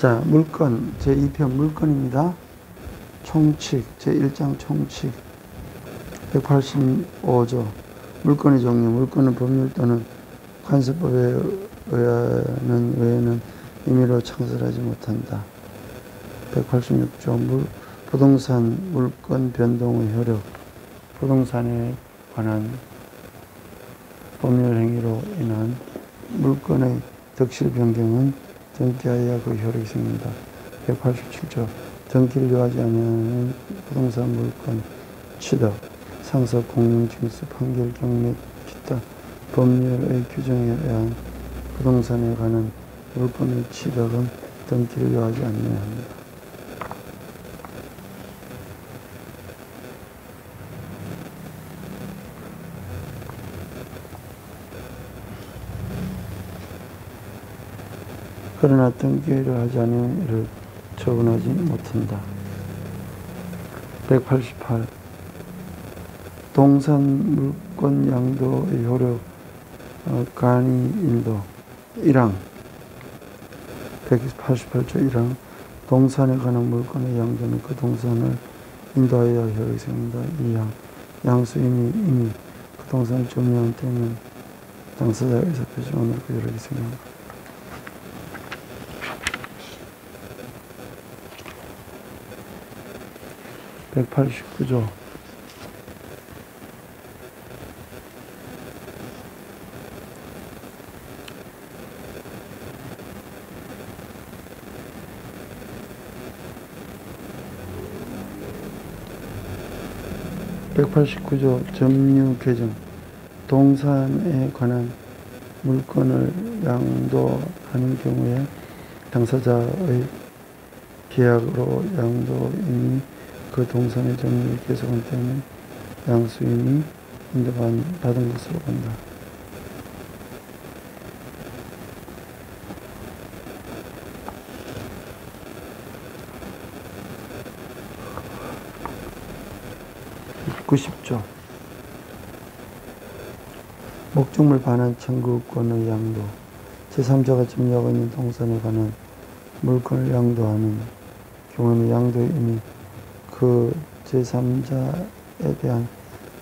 자, 물건 제2편 물건입니다. 총칙 제1장 총칙 185조 물건의 종류. 물건은 법률 또는 관습법에 의하는 외에는 임의로 창설하지 못한다. 186조 부동산 물건 변동의 효력. 부동산에 관한 법률 행위로 인한 물건의 덕실 변경은 등기하여야 그 효력이 생긴다. 187조 등기를 요하지 아니하는 부동산 물건 취득, 상속, 공용, 징수, 판결, 경매, 기타 법률의 규정에 의한 부동산에 관한 물건의 취득은 등기를 요하지 아니해야 합니다. 그러나 등기를 하지 않으면 이를 처분하지 못한다. 188. 동산 물권 양도의 효력 간이 인도 1항 188조 1항 동산에 관한 물권의 양도는 그 동산을 인도하여야 효력이 생긴다. 2항 양수인이 이미 그 동산을 점유한 때는 당사자가 의사 표시만으로 그 효력이 생긴다. 189조 점유 개정. 동산에 관한 물건을 양도하는 경우에 당사자의 계약으로 양도인이 그 동산의 점유를 계속한 때는 양수인이 인도받은 것으로 본다. (90조) 목적물 반환 청구권의 양도. 제3자가 점유하고 있는 동산에 관한 물건을 양도하는 경우에는 양도인이 그 제3자에 대한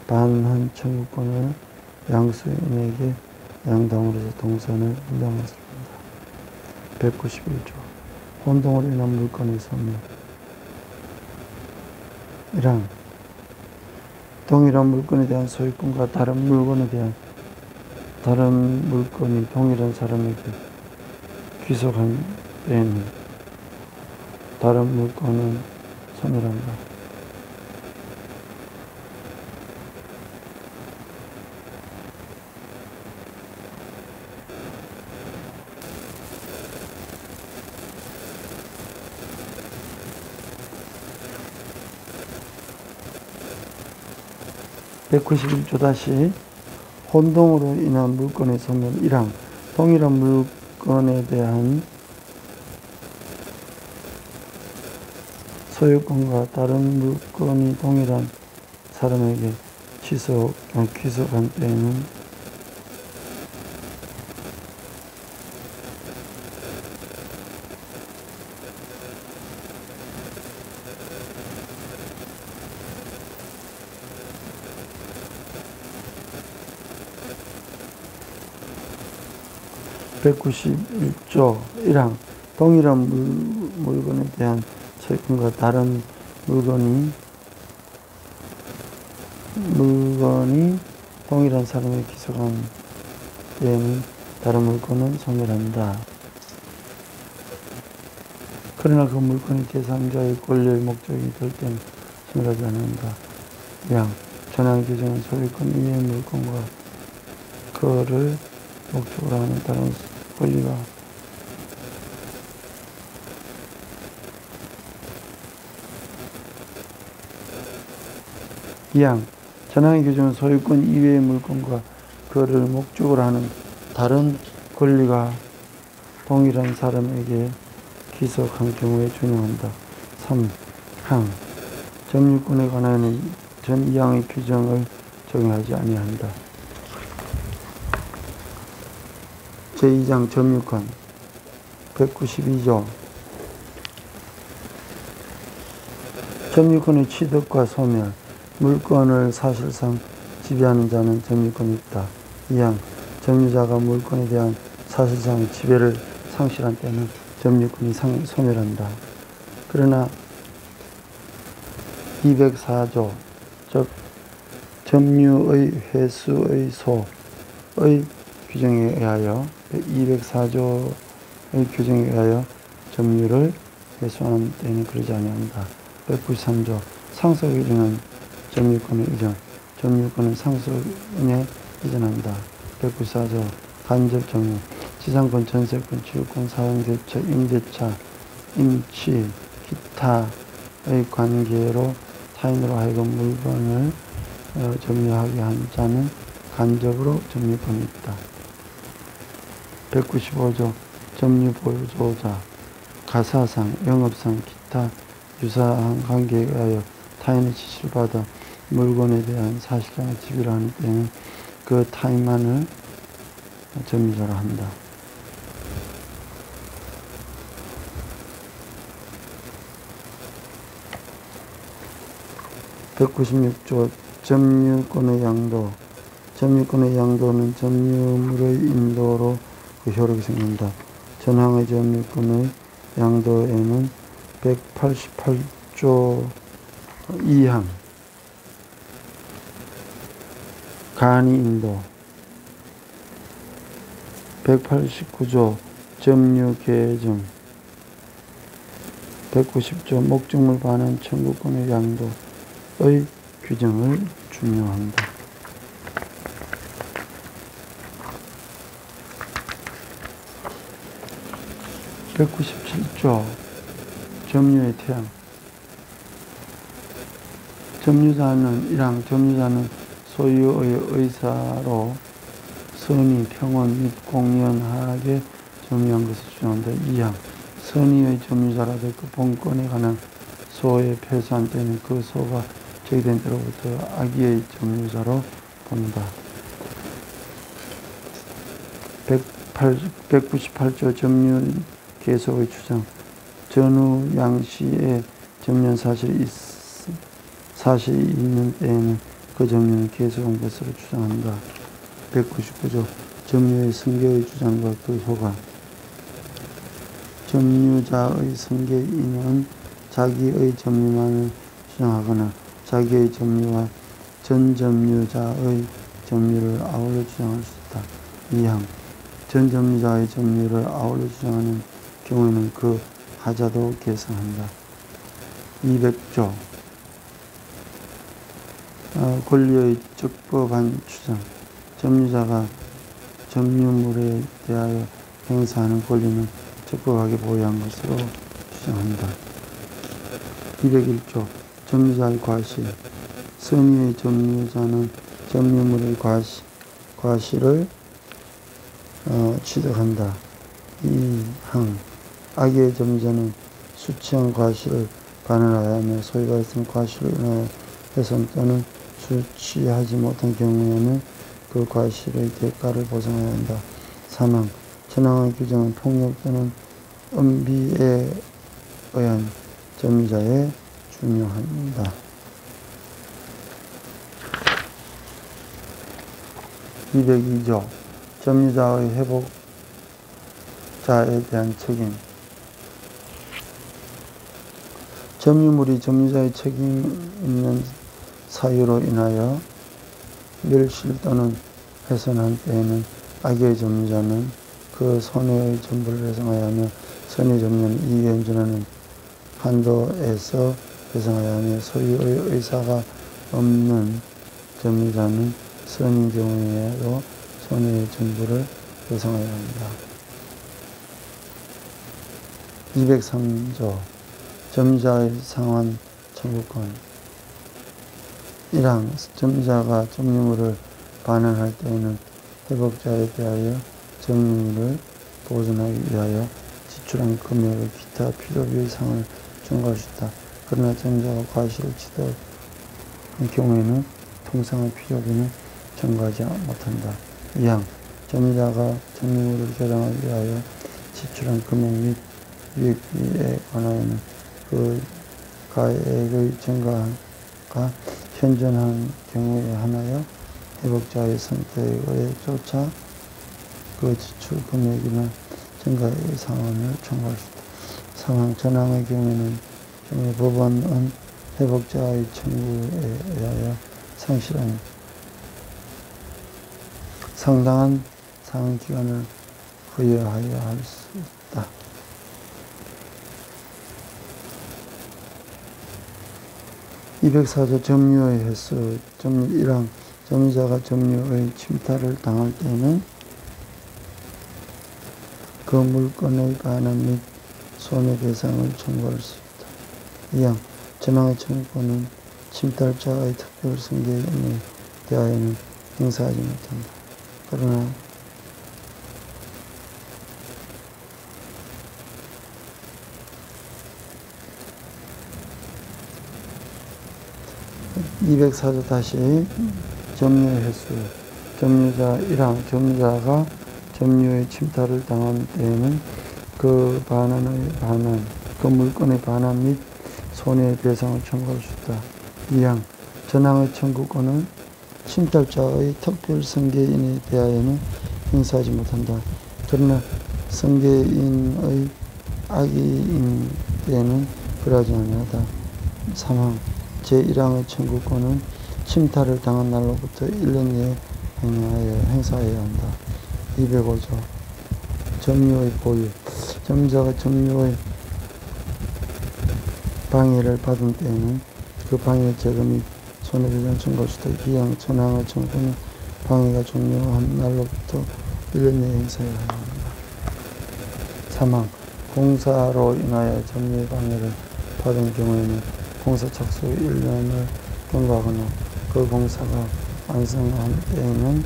반환 청구권을 양수인에게 양도함으로써 동산을 인정할 수 있습니다. 191조 혼동으로 인한 물건의 소멸. 1항 동일한 물건에 대한 소유권과 다른 물건에 대한 다른 물건이 동일한 사람에게 귀속한 때에는 다른 물건은 소멸한다. 191조 다시 혼동으로 인한 물건의 소멸. 1항 동일한 물건에 대한 소유권과 다른 물건이 동일한 사람에게 귀속한 때에는 (191조) 1항 동일한 물건에 대한 소유권과 다른 물건이 동일한 사람에게 귀속한 때에는 다른 물건은 소멸한다. 그러나 그 물건이 제3자의 권리의 목적이 될 때는 소멸하지 않는다. 2항 전항 규정은 소유권 이외의 물건과 그를 목적으로 하는 다른 권리가 (2항) 전항의 규정은 소유권 이외의 물건과 그를 목적으로 하는 다른 권리가 동일한 사람에게 귀속한 경우에 준용한다. 3항 점유권에 관하여는 전 2항의 규정을 적용하지 아니한다. 제2장 점유권 192조 점유권의 취득과 소멸, 물건을 사실상 지배하는 자는 점유권이 있다. 2항, 점유자가 물건에 대한 사실상 지배를 상실한 때는 점유권이 소멸한다. 그러나 204조, 즉 점유의 회수의 소의 규정에 의하여 204조의 규정에 의하여 점유를 회수하는 때는 그러지 아니한다. 193조, 상속의존은 점유권의 의존, 점유권은 상속인에 의존한다. 194조, 간접점유, 지상권, 전세권, 취유권, 사용대차, 임대차, 임취, 기타의 관계로 타인으로 하여금 물건을 점유하게 한 자는 간접으로 점유권이 있다. 195조, 점유보조자, 가사상, 영업상, 기타 유사한 관계에 의하여 타인의 지시를 받아 물건에 대한 사실상의 지배를 하는 때는 그 타인만을 점유자로 한다. 196조 점유권의 양도, 점유권의 양도는 점유물의 인도로 그 효력이 생긴다. 전항의 점유권의 양도에는 188조 2항 간이인도, 189조 점유계정, 190조 목적물 반환 청구권의 양도의 규정을 준용한다. 197조 점유의 태양, 점유자는 소유의 의사로 선의, 평원 및 공연하게 점유한 것을 주장한다. 2항 선의의 점유자라도 그 본권에 관한 소에 패소한 때는 그 소가 제기된 때로부터 악의의 점유자로 본다. 198조 점유 계속의 주장, 전후 양씨의 점유한 사실이 있는 때에는 그 점유는 계속한 것으로 주장한다. 199조 점유의 승계의 주장과 그 효과, 점유자의 승계인은 자기의 점유만을 주장하거나 자기의 점유와 전점유자의 점유를 아울러 주장할 수 있다. 2항 전점유자의 점유를 아울러 주장하는 경우에는 그 하자도 계승한다. 200조 권리의 적법한 주장, 점유자가 점유물에 대하여 행사하는 권리는 적법하게 보유한 것으로 주장한다. 201조 점유자의 과실, 선의의 점유자는 점유물의 과실을 취득한다. 2항 악의의 점유자는 수치한 과실을 반환하여 소유가 있은 과실로 인하여 훼손 또는 수취하지 못한 경우에는 그 과실의 대가를 보상해야 한다. 3항 전항의 규정은 폭력 또는 은비에 의한 점유자에 준용한다. 202조 점유자의 회복자에 대한 책임, 점유물이 점유자의 책임 있는 사유로 인하여 멸실 또는 훼손한 때에는 악의 점유자는 그 손해의 전부를 배상하여야 하며 선의 점유는 이익에 연준하는 한도에서 배상하여야 하며 소유의 의사가 없는 점유자는 선인 경우에도 손해의 전부를 배상하여야 한다. 203조 점유자의 상환 청구권, 1항 점유자가 점유물을 반환할 때에는 회복자에 대하여 점유물을 보존하기 위하여 지출한 금액의 기타 필요비의 상을 청구할 수 있다. 그러나 점유자가 과실을 취득한 경우에는 통상의 필요비는 청구하지 못한다. 2항 점유자가 점유물을 개량하기 위하여 지출한 금액 및 유익비에 관하여는 그 가액의 증가가 현존한 경우에 한하여 회복자의 선택에 쫓아 그 지출 금액이나 증가액의 상환을 청구할 수 있다. 상황 전항의 경우에는 법원은 회복자의 청구에 의하여 상실한 상당한 상환기간을 부여하여 할 수 있다. (204조) 점유의 횟수. 1항 점유자가 점유의 침탈을 당할 때에는 그 물건의 반환 및 손해배상을 청구할 수 있다. 2항 전항의 청구권은 침탈자의 특별 승계에 대하여는 행사하지 못한다. 그러나 204조 다시 점유의 횟수. 점유자 1항 점유자가 점유의 침탈을 당한 때에는 그 물건의 반환 및 손해배상을 청구할 수 있다. 2항 전항의 청구권은 침탈자의 특별 승계인에 대하여는 행사하지 못한다. 그러나 승계인의 악의인 때에는 그러하지 아니하다. 3항 제1항의 청구권은 침탈을 당한 날로부터 1년 내에 행사해야 한다. 205조 점유의 보유. 점유자가 점유의 방해를 받은 때에는 그 방해 재금 및 손해배상 청구할 수 있다. 2항 전항의 청구는 방해가 종료한 날로부터 1년 내에 행사해야 한다. 3항 공사로 인하여 점유의 방해를 받은 경우에는 공사 착수 1년을 경과하거나 그 공사가 완성한 때에는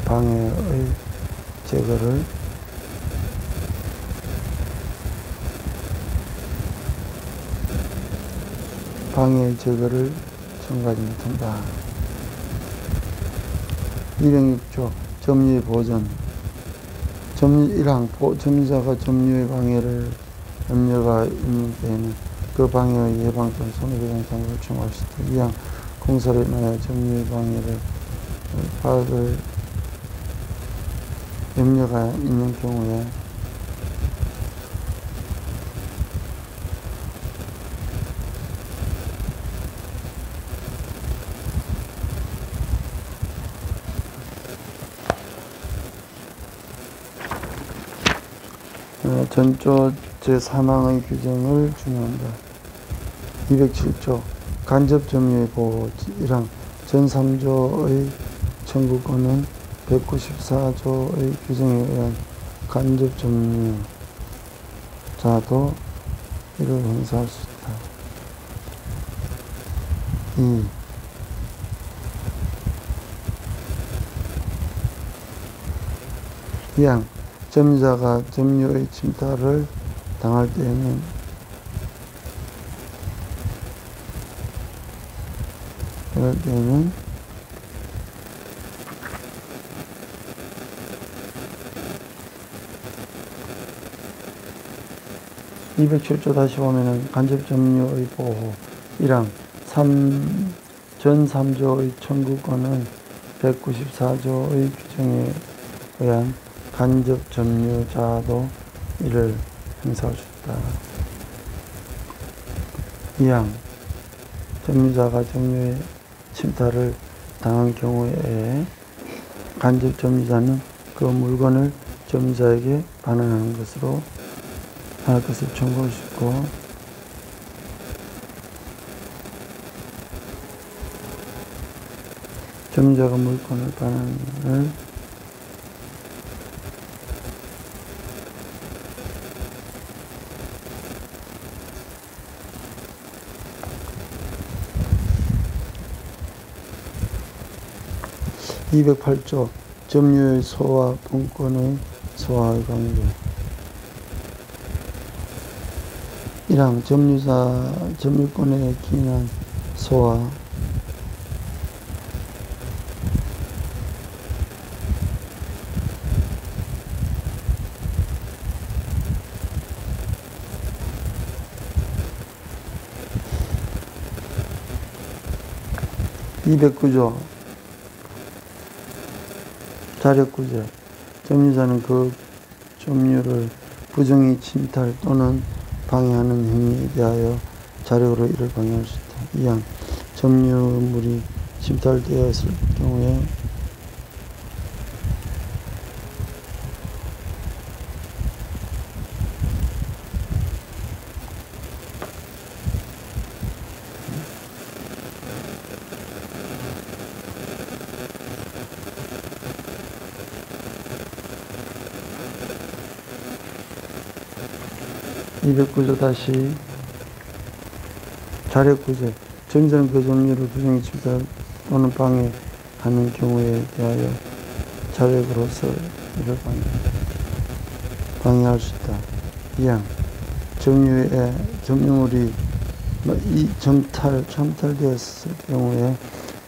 방해의 제거를 청구하지 못한다. 206조 점유의 보전. 1항 점유자가 점유의 방해를 염려가 있는 때에는 그 방해의 예방 또는 손해배상 장부를 청구할 수 있다. 2항 공사로 인하여 점유의 방해를 받을 염려가 있는 경우에 전조 제3항의 규정을 준용한다. 207조 간접 점유의 보호. 1항 전3조의 청구권은 194조의 규정에 의한 간접 점유자도 이를 행사할 수 있다. 2항 점유자가 점유의 침탈을 당할 때에는 이럴 때는 (207조) 다시 보면은 간접 점유의 보호. 1항 전 3조의 청구권은 194조의 규정에 의한 간접 점유자도 이를 행사할 수 있다. 2항 점유자가 점유의 침탈을 당한 경우에 간접 점유자는 그 물건을 점유자에게 반환하는 것을 청구할 수 있고, 점유자가 물건을 반환을 (208조) 점유의 소와 분권의 소와의 관계. 1항 점유권에 기인한 소와 209조 자력구제. 점유자는 그 점유를 부정히 침탈 또는 방해하는 행위에 대하여 자력으로 이를 방해할 수 있다. 2항 점유물이 침탈되었을 경우에 (209조) 다시 자력구제. 점유자는 그 점유를 부정히 침탈 또는 방해하는 경우에 대하여 자력으로서 이를 방해할 수 있다. 2항 점유물이 침탈되었을 경우에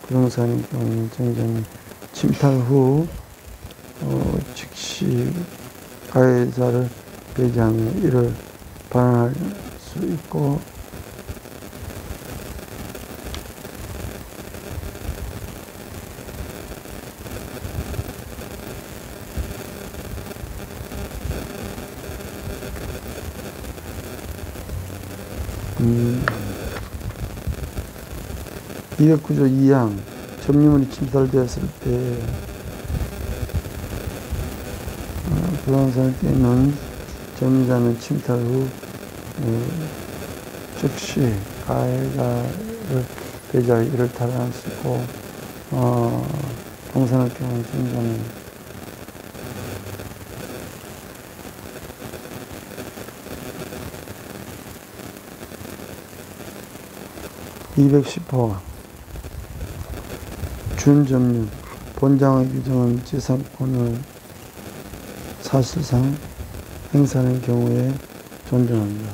부동산의 경우는 점유자는 침탈 후 즉시 가해자를 배제하며 이를 반환할 수 있고, 음, 209조 2항 점유물이 침탈되었을 때 부동산을 깨는 점유자는 침탈 후 즉시 가해자를 배제하여 이를 탈환할 수 있고, 동산을 깨는 점유자는 210호 준점유. 본장의 규정은 지상권을 사실상 행사하는 경우에 존중합니다.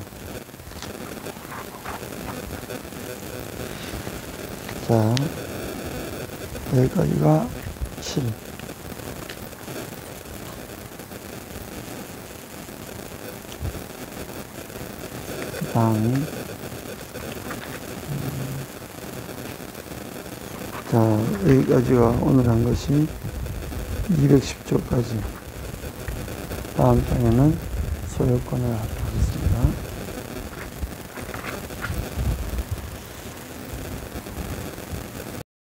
자, 여기까지가 7. 그 다음, 자, 여기까지가 오늘 한 것이 210조까지. 다음 장에는 소유권을 하겠습니다.